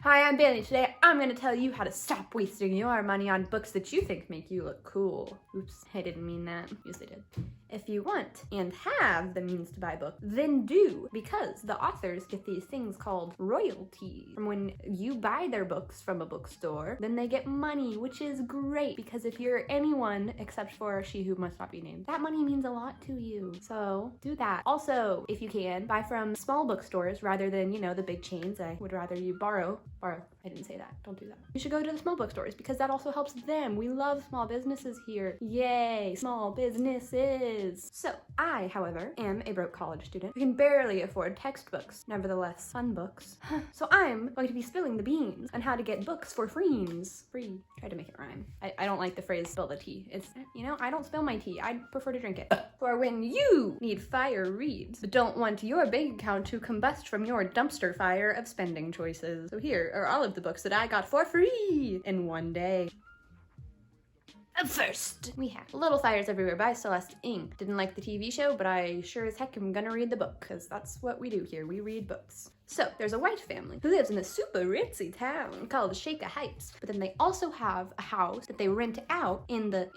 Hi, I'm Bailey. Today I'm going to tell you how to stop wasting your money on books that you think make you look cool. Oops, I didn't mean that. Yes, I did. If you want and have the means to buy books, then do, because the authors get these things called royalties from when you buy their books from a bookstore. Then they get money, which is great, because if you're anyone except for she who must not be named, that money means a lot to you. So do that. Also, if you can, buy from small bookstores rather than, the big chains. I would rather you borrow. I didn't say that. Don't do that. You should go to the small bookstores because that also helps them. We love small businesses here. Yay, small businesses. So I, however, am a broke college student who can barely afford textbooks, nevertheless fun books. So I'm going to be spilling the beans on how to get books for frees. Free. Try to make it rhyme. I don't like the phrase spill the tea. It's, I don't spill my tea. I prefer to drink it. For when you need fire reads, but don't want your bank account to combust from your dumpster fire of spending choices. So here are all of the books that I got for free in one day. First, we have Little Fires Everywhere by Celeste Ng. Didn't like the TV show, but I sure as heck am gonna read the book, because that's what we do here. We read books. So, there's a white family who lives in a super ritzy town called Shaker Heights, but then they also have a house that they rent out in the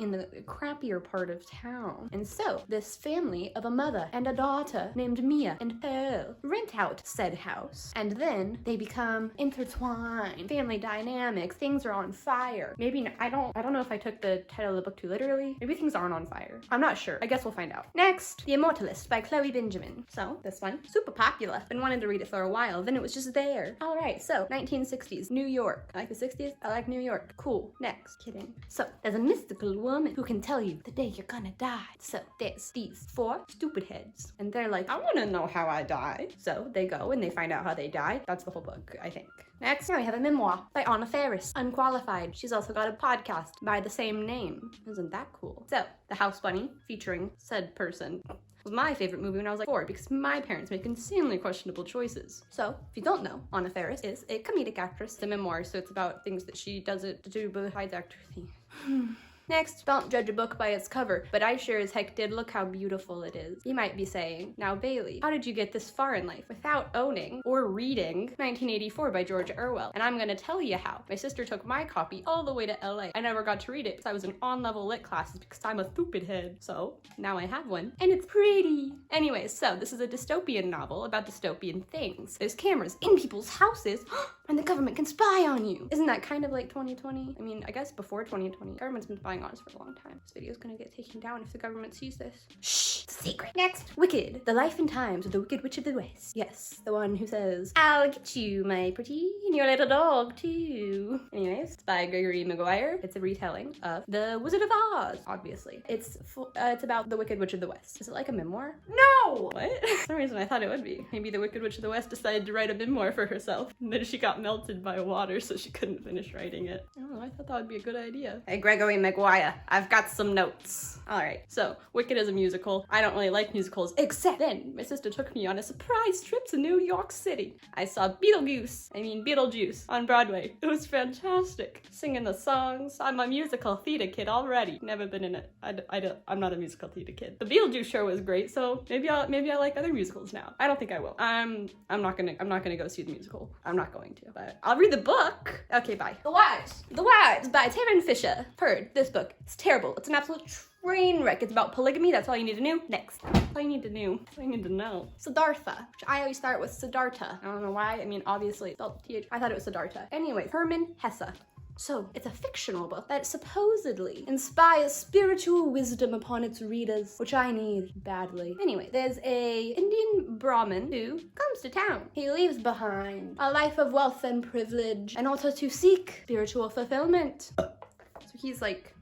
crappier part of town. And so, this family of a mother and a daughter named Mia and Pearl rent out said house, and then they become intertwined. Family dynamics, things are on fire. Maybe, I don't know if I took the title of the book too literally. Maybe things aren't on fire. I'm not sure. I guess we'll find out. Next, The Immortalist by Chloe Benjamin. So, this one, super popular. Been wanting to read it for a while. Then it was just there. All right, so 1960s, New York. I like the 60s. I like New York. Cool. Next. Kidding. So there's a mystical woman who can tell you the day you're gonna die. So there's these 4 stupid heads, and they're like, I want to know how I die. So they go and they find out how they die. That's the whole book, I think. Next, now we have a memoir by Anna Faris, Unqualified. She's also got a podcast by the same name. Isn't that cool? So, The House Bunny, featuring said person, was my favorite movie when I was like 4 because my parents make insanely questionable choices. So, if you don't know, Anna Faris is a comedic actress. It's a memoir, so it's about things that she doesn't do besides acting. Next, don't judge a book by its cover, but I sure as heck did. Look how beautiful it is. You might be saying, now Bailey, how did you get this far in life without owning or reading 1984 by George Orwell? And I'm gonna tell you how. My sister took my copy all the way to LA. I never got to read it because I was in on-level lit classes because I'm a stupid head. So now I have one, and it's pretty. Anyways, so this is a dystopian novel about dystopian things. There's cameras in people's houses, and the government can spy on you. Isn't that kind of like 2020? I mean, I guess before 2020, government's been spying on us for a long time. This video's gonna get taken down if the government sees this. Shh, it's a secret. Next, Wicked, The Life and Times of the Wicked Witch of the West. Yes, the one who says, I'll get you, my pretty, and your little dog, too. Anyways, it's by Gregory Maguire. It's a retelling of The Wizard of Oz, obviously. It's about the Wicked Witch of the West. Is it like a memoir? No! What? For some reason I thought it would be. Maybe the Wicked Witch of the West decided to write a memoir for herself, and then she got melted by water, so she couldn't finish writing it. I don't know, I thought that would be a good idea. Hey, Gregory Maguire, I've got some notes. Alright, so Wicked is a musical. I don't really like musicals, except then my sister took me on a surprise trip to New York City. I saw Beetlejuice on Broadway. It was fantastic. Singing the songs. I'm a musical theater kid already. Never been in it. I'm not a musical theater kid. The Beetlejuice show was great, so maybe I like other musicals now. I don't think I will. I'm not gonna go see the musical. I'm not going to, but I'll read the book. Okay, bye. The Wives by Taryn Fisher. Heard this book. It's terrible. It's an absolute train wreck. It's about polygamy. That's all you need to know. Next. That's all you need to know. That's all you need to know. Siddhartha, which I always start with Siddhartha. I don't know why. I mean, obviously, it's spelled TH. I thought it was Siddhartha. Anyway, Herman Hesse. So, it's a fictional book that supposedly inspires spiritual wisdom upon its readers, which I need badly. Anyway, there's a Indian Brahmin who comes to town. He leaves behind a life of wealth and privilege in order to seek spiritual fulfillment. So he's like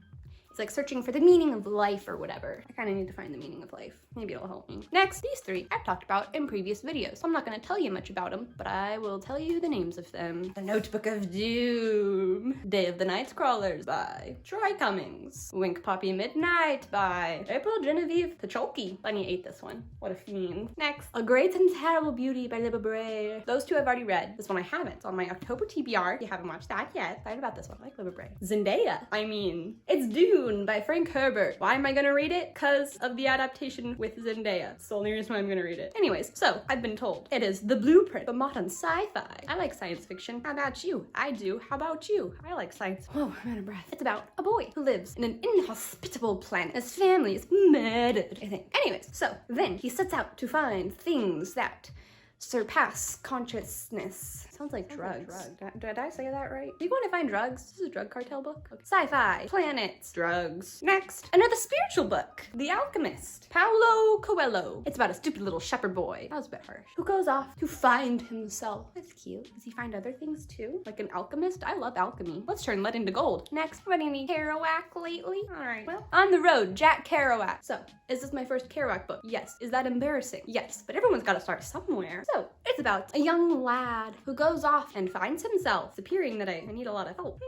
searching for the meaning of life or whatever. I kind of need to find the meaning of life. Maybe it'll help me. Next, these 3 I've talked about in previous videos. I'm not going to tell you much about them, but I will tell you the names of them. The Notebook of Doom, Day of the Night Crawlers by Troy Cummings, Wink Poppy Midnight by April Genevieve Pachocki. Bunny ate this one. What a fiend. Next, A Great and Terrible Beauty by Libba Bray. Those 2 I've already read. This one I haven't. It's on my October TBR. If you haven't watched that yet, excited about this one. I like Libba Bray. Zendaya. I mean, it's Dune. Dune by Frank Herbert. Why am I gonna read it? Because of the adaptation with Zendaya. It's the only reason why I'm gonna read it. Anyways, so I've been told it is the blueprint for modern sci-fi. I like science fiction. How about you? I do. How about you? I like science. Oh, I'm out of breath. It's about a boy who lives in an inhospitable planet. His family is murdered, I think. Anyways, so then he sets out to find things that surpass consciousness. Sounds like drugs. Did I say that right? You want to find drugs? This is a drug cartel book. Okay. Sci-fi, planets, drugs. Next, another spiritual book, The Alchemist, Paulo Coelho. It's about a stupid little shepherd boy. That was a bit harsh. Who goes off to find himself. That's cute. Does he find other things too? Like an alchemist? I love alchemy. Let's turn lead into gold. Next, anybody any Kerouac lately? All right. Well, On the Road, Jack Kerouac. So, is this my first Kerouac book? Yes. Is that embarrassing? Yes. But everyone's got to start somewhere. So, it's about a young lad who goes off and finds himself. It's appearing that I need a lot of help.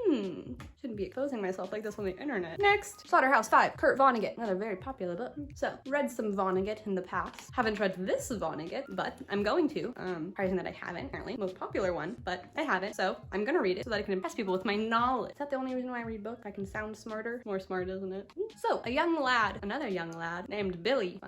Shouldn't be exposing myself like this on the internet. Next, Slaughterhouse-Five, Kurt Vonnegut. Another very popular book. So, read some Vonnegut in the past. Haven't read this Vonnegut, but I'm going to. Surprising that I haven't, apparently. Most popular one, but I haven't. So, I'm gonna read it so that I can impress people with my knowledge. Is that the only reason why I read books? I can sound smarter. More smart, isn't it? So, a young lad, another young lad named Billy.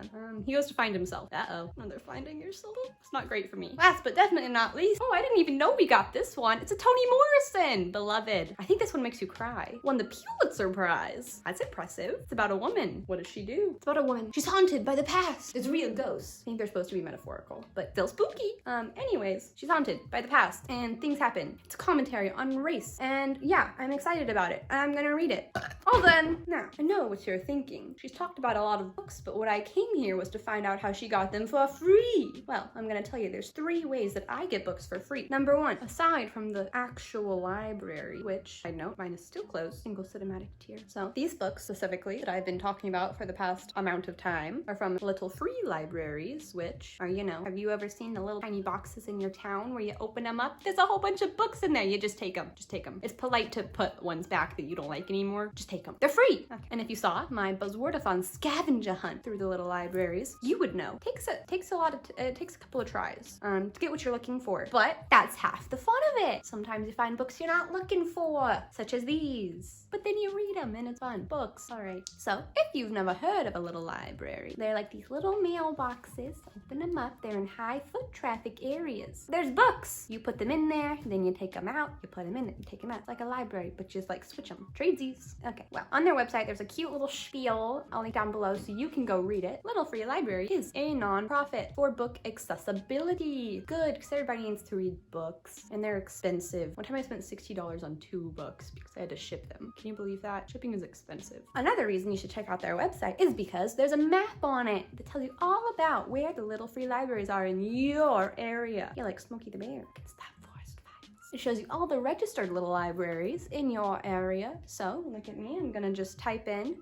He goes to find himself. Uh-oh. Another finding yourself. It's not great for me. Last but definitely not least, oh, I didn't even know we got this one. It's a Toni Morrison, beloved. I think this one makes you cry. Won the Pulitzer Prize. That's impressive. It's about a woman. What does she do? It's about a woman. She's haunted by the past. There's real ghosts. I think they're supposed to be metaphorical, but still spooky. Anyways, she's haunted by the past and things happen. It's a commentary on race. And yeah, I'm excited about it. I'm gonna read it. Well then, now, I know what you're thinking. She's talked about a lot of books, but what I came here was to find out how she got them for free. Well, I'm gonna tell you, there's 3 ways that I get books for free. Number 1, aside from the actual library, which I know mine is still closed, single cinematic tier. So these books specifically that I've been talking about for the past amount of time are from little free libraries, which are, you know, have you ever seen the little tiny boxes in your town where you open them up? There's a whole bunch of books in there. You just take them. Just take them. It's polite to put ones back that you don't like anymore. Just take them. They're free. Okay. And if you saw my Buzzwordathon scavenger hunt through the little libraries, you would know. It takes a couple of tries to get what you're looking for, but that's half the fun of it. Sometimes you find books you're not looking for, such as these, but then you read them and it's fun. Books. All right. So if you've never heard of a little library, they're like these little mailboxes. Open them up. They're in high foot traffic areas. There's books. You put them in there, then you take them out. You put them in it and take them out. It's like a library, but just like switch them. Tradesies. Okay. Well, on their website, there's a cute little spiel. I'll link down below so you can go read it. Little Free Library is a non-profit for book accessibility. Good, because everybody needs to read books, and they're expensive. One time I spent $60 on 2 books because I had to ship them. Can you believe that? Shipping is expensive. Another reason you should check out their website is because there's a map on it that tells you all about where the little free libraries are in your area. Yeah, like Smokey the Bear. It's that forest vibes. It shows you all the registered little libraries in your area. So look at me. I'm gonna just type in.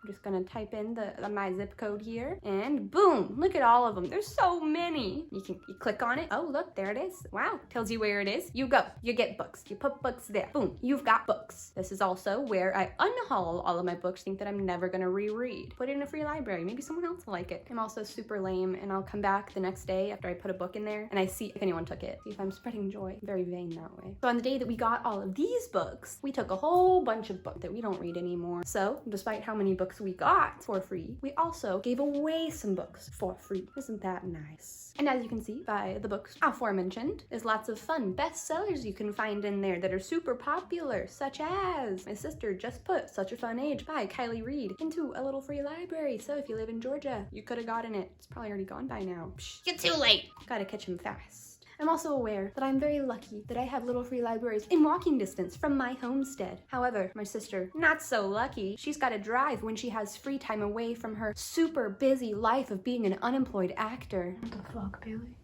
My zip code here, and boom! Look at all of them. There's so many. You click on it. Oh, look, there it is. Wow, tells you where it is. You go. You get books. You put books there. Boom, you've got books. This is also where I unhaul all of my books. Think that I'm never gonna reread. Put it in a free library. Maybe someone else will like it. I'm also super lame, and I'll come back the next day after I put a book in there, and I see if anyone took it. See if I'm spreading joy. I'm very vain that way. So on the day that we got all of these books, we took a whole bunch of books that we don't read anymore. So despite how many books we got for free, we also gave away some books for free. Isn't that nice? And as you can see by the books aforementioned, there's lots of fun bestsellers you can find in there that are super popular, such as my sister just put Such a Fun Age by Kylie Reed into a little free library. So if you live in Georgia, you could have gotten it. It's probably already gone by now. Psh, you're too late. Gotta catch him fast. I'm also aware that I'm very lucky that I have little free libraries in walking distance from my homestead. However, my sister, not so lucky. She's got to drive when she has free time away from her super busy life of being an unemployed actor. What the fuck, Bailey?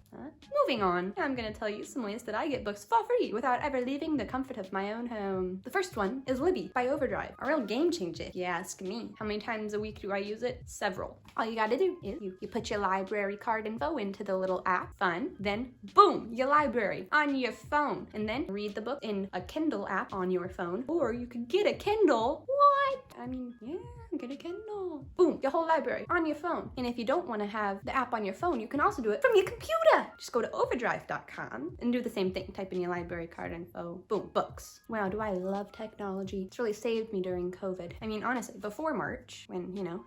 Moving on, I'm gonna tell you some ways that I get books for free without ever leaving the comfort of my own home. The first one is Libby by Overdrive, a real game changer if you ask me. How many times a week do I use it? Several. All you gotta do is you put your library card info into the little app, fun, then boom, your library on your phone, and then read the book in a Kindle app on your phone, or you could get a Kindle. What? I mean, yeah, get a Kindle. Boom, your whole library on your phone. And if you don't want to have the app on your phone, you can also do it from your computer. Just go to overdrive.com and do the same thing. Type in your library card info. Boom, books. Wow, do I love technology. It's really saved me during COVID. I mean, honestly, before March, when, you know,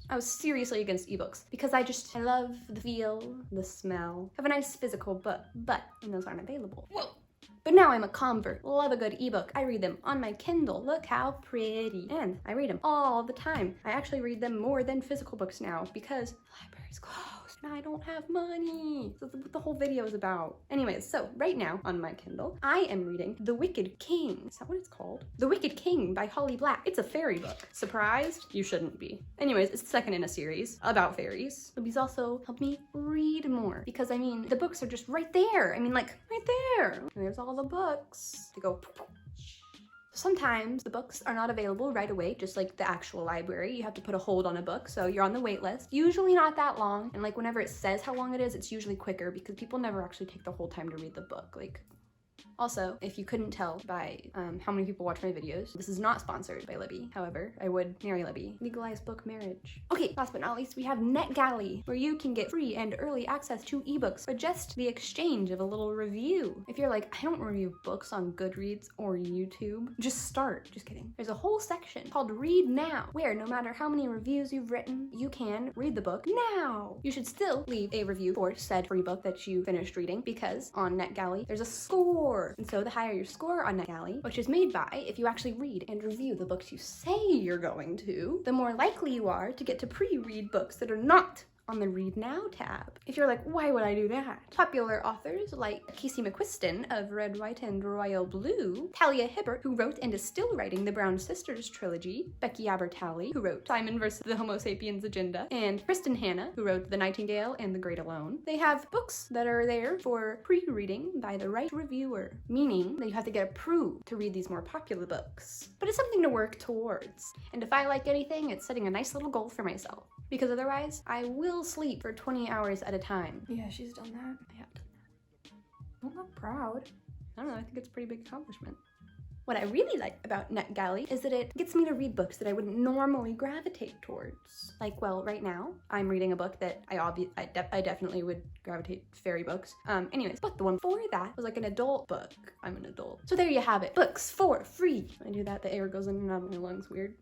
I was seriously against ebooks because I love the feel, the smell of a nice physical book, but those aren't available. Whoa. But now I'm a convert, love a good ebook. I read them on my Kindle, look how pretty. And I read them all the time. I actually read them more than physical books now because the library's closed and I don't have money. That's what the whole video is about. Anyways, so right now on my Kindle, I am reading The Wicked King. Is that what it's called? The Wicked King by Holly Black. It's a fairy book. Surprised? You shouldn't be. Anyways, it's the second in a series about fairies. So these also help me read more because I mean, the books are just right there. I mean, like right there. And there's all the books. They go. Sometimes the books are not available right away, just like the actual library. You have to put a hold on a book, so you're on the wait list. Usually not that long, and like whenever it says how long it is, it's usually quicker because people never actually take the whole time to read the book. Like, also, if you couldn't tell by how many people watch my videos, this is not sponsored by Libby. However, I would marry Libby. Legalize book marriage. Okay, last but not least, we have NetGalley, where you can get free and early access to ebooks for just the exchange of a little review. If you're like, I don't review books on Goodreads or YouTube, just start. Just kidding. There's a whole section called Read Now, where no matter how many reviews you've written, you can read the book now. You should still leave a review for said free book that you finished reading because on NetGalley, there's a score. And so the higher your score on NetGalley, which is made by if you actually read and review the books you say you're going to, the more likely you are to get to pre-read books that are not on the Read Now tab. If you're like, why would I do that? Popular authors like Casey McQuiston of Red, White, and Royal Blue, Talia Hibbert, who wrote and is still writing the Brown Sisters trilogy, Becky Abertally, who wrote Simon vs. the Homo Sapiens Agenda, and Kristen Hanna, who wrote The Nightingale and The Great Alone. They have books that are there for pre-reading by the right reviewer, meaning that you have to get approved to read these more popular books. But it's something to work towards. And if I like anything, it's setting a nice little goal for myself. Because otherwise, I will sleep for 20 hours at a time. Yeah, she's done that. I have done that. I'm not proud. I don't know, I think it's a pretty big accomplishment. What I really like about NetGalley is that it gets me to read books that I wouldn't normally gravitate towards. Like, well, right now, I'm reading a book that I definitely would gravitate to fairy books. Anyways, but the one before that was like an adult book. I'm an adult. So there you have it. Books for free. When I do that, the air goes in and out of my lungs. Weird.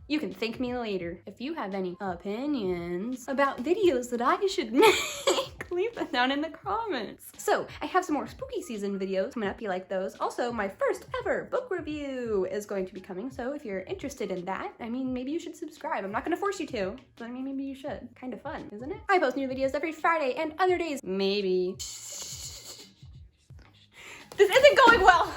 You can thank me later. If you have any opinions about videos that I should make, leave them down in the comments. So, I have some more spooky season videos coming up. You like those? Also, my first ever book review is going to be coming, so if you're interested in that, I mean, maybe you should subscribe. I'm not gonna force you to, but I mean, maybe you should. Kind of fun, isn't it? I post new videos every Friday and other days, maybe. This isn't going well!